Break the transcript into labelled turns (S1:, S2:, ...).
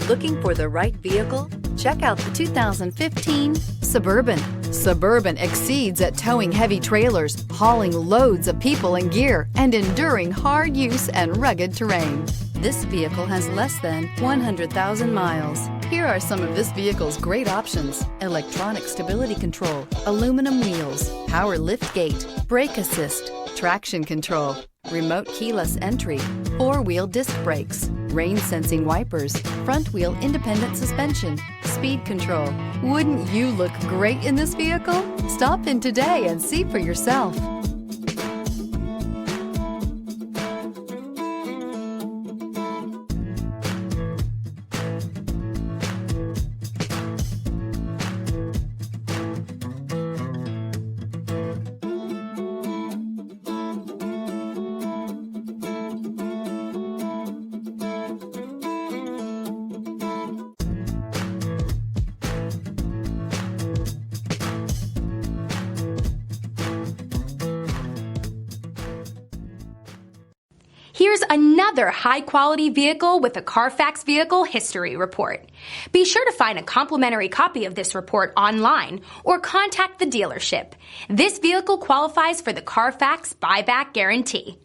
S1: Looking for the right vehicle? Check out the 2015 Suburban. Suburban exceeds at towing heavy trailers, hauling loads of people and gear, and enduring hard use and rugged terrain. This vehicle has less than 100,000 miles. Here are some of this vehicle's great options: electronic stability control, aluminum wheels, power liftgate, brake assist, traction control, remote keyless entry, four-wheel disc brakes, rain-sensing wipers, front-wheel independent suspension, speed control. Wouldn't you look great in this vehicle? Stop in today and see for yourself.
S2: Here's another high-quality vehicle with a CARFAX Vehicle History Report. Be sure to find a complimentary copy of this report online or contact the dealership. This vehicle qualifies for the CARFAX Buyback Guarantee.